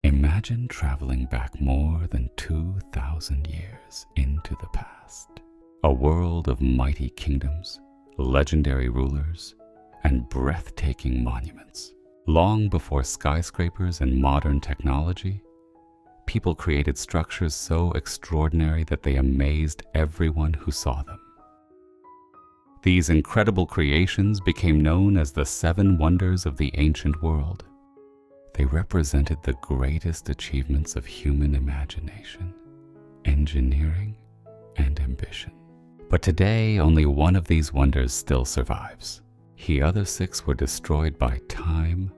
Imagine traveling back more than 2,000 years into the past. A world of mighty kingdoms, legendary rulers, and breathtaking monuments. Long before skyscrapers and modern technology, people created structures so extraordinary that they amazed everyone who saw them. These incredible creations became known as the 7 wonders of the ancient world. They represented the greatest achievements of human imagination, engineering, and ambition. But today, only one of these wonders still survives. The other 6 were destroyed by time,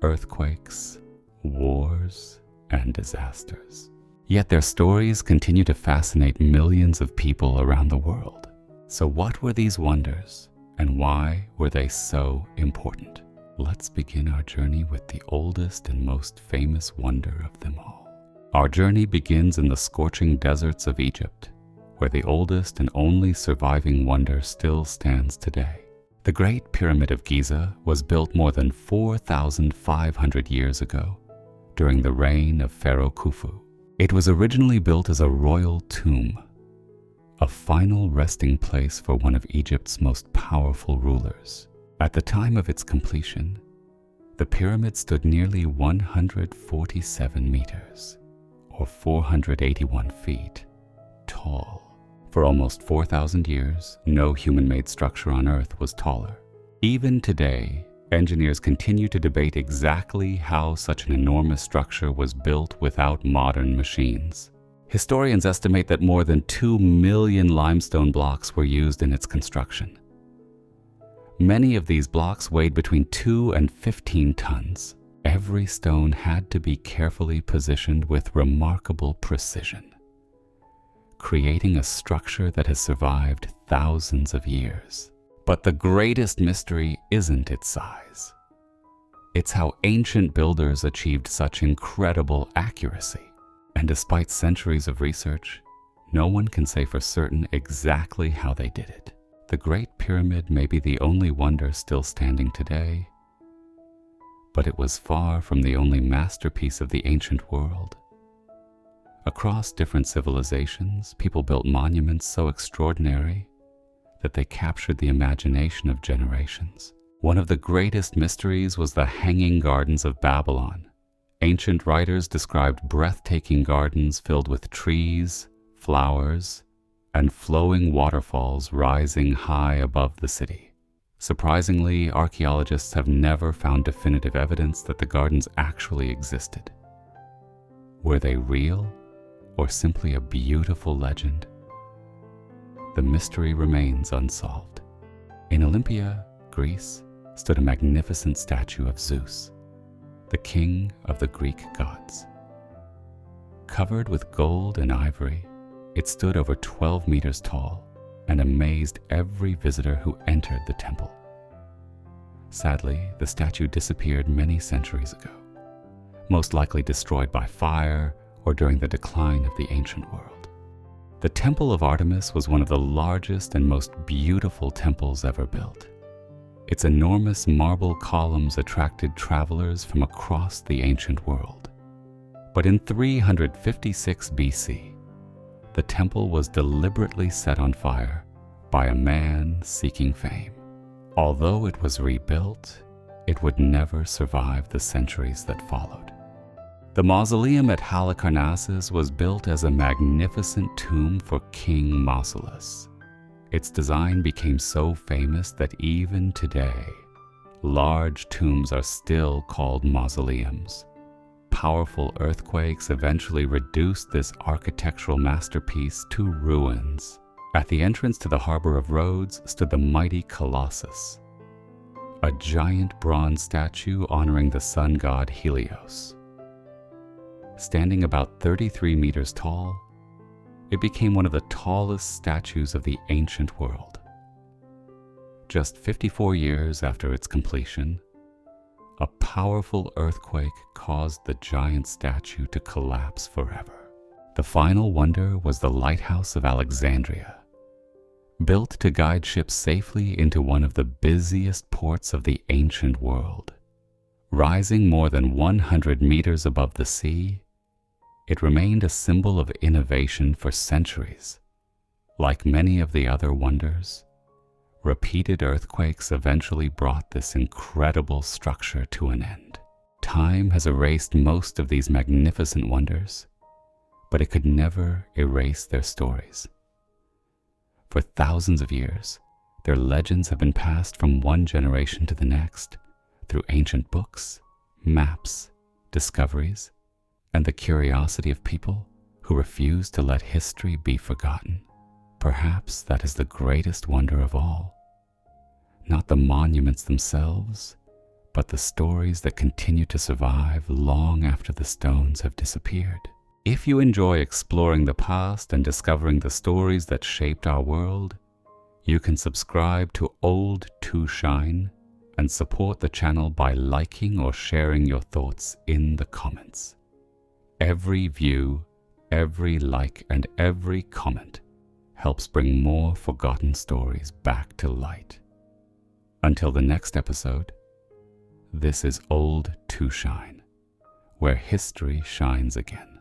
earthquakes, wars, and disasters. Yet their stories continue to fascinate millions of people around the world. So what were these wonders, and why were they so important? Let's begin our journey with the oldest and most famous wonder of them all. Our journey begins in the scorching deserts of Egypt, where the oldest and only surviving wonder still stands today. The Great Pyramid of Giza was built more than 4,500 years ago, during the reign of Pharaoh Khufu. It was originally built as a royal tomb, a final resting place for one of Egypt's most powerful rulers. At the time of its completion, the pyramid stood nearly 147 meters, or 481 feet, tall. For almost 4,000 years, no human-made structure on Earth was taller. Even today, engineers continue to debate exactly how such an enormous structure was built without modern machines. Historians estimate that more than 2 million limestone blocks were used in its construction. Many of these blocks weighed between 2 and 15 tons. Every stone had to be carefully positioned with remarkable precision, creating a structure that has survived thousands of years. But the greatest mystery isn't its size. It's how ancient builders achieved such incredible accuracy. And despite centuries of research, no one can say for certain exactly how they did it. The Great Pyramid may be the only wonder still standing today, but it was far from the only masterpiece of the ancient world. Across different civilizations, people built monuments so extraordinary that they captured the imagination of generations. One of the greatest mysteries was the Hanging Gardens of Babylon. Ancient writers described breathtaking gardens filled with trees, flowers, and flowing waterfalls rising high above the city. Surprisingly, archaeologists have never found definitive evidence that the gardens actually existed. Were they real, or simply a beautiful legend? The mystery remains unsolved. In Olympia, Greece, stood a magnificent statue of Zeus, the king of the Greek gods. Covered with gold and ivory, it stood over 12 meters tall and amazed every visitor who entered the temple. Sadly, the statue disappeared many centuries ago, most likely destroyed by fire or during the decline of the ancient world. The Temple of Artemis was one of the largest and most beautiful temples ever built. Its enormous marble columns attracted travelers from across the ancient world. But in 356 BC, the temple was deliberately set on fire by a man seeking fame. Although it was rebuilt, it would never survive the centuries that followed. The Mausoleum at Halicarnassus was built as a magnificent tomb for King Mausoleum. Its design became so famous that even today, large tombs are still called mausoleums. Powerful earthquakes eventually reduced this architectural masterpiece to ruins. At the entrance to the harbor of Rhodes stood the mighty Colossus, a giant bronze statue honoring the sun god Helios. Standing about 33 meters tall, it became one of the tallest statues of the ancient world. Just 54 years after its completion, a powerful earthquake caused the giant statue to collapse forever. The final wonder was the Lighthouse of Alexandria, built to guide ships safely into one of the busiest ports of the ancient world. Rising more than 100 meters above the sea, it remained a symbol of innovation for centuries. Like many of the other wonders, repeated earthquakes eventually brought this incredible structure to an end. Time has erased most of these magnificent wonders, but it could never erase their stories. For thousands of years, their legends have been passed from one generation to the next through ancient books, maps, discoveries, and the curiosity of people who refuse to let history be forgotten. Perhaps that is the greatest wonder of all. Not the monuments themselves, but the stories that continue to survive long after the stones have disappeared. If you enjoy exploring the past and discovering the stories that shaped our world, you can subscribe to Old to Shine and support the channel by liking or sharing your thoughts in the comments. Every view, every like, and every comment helps bring more forgotten stories back to light. Until the next episode, this is Old to Shine, where history shines again.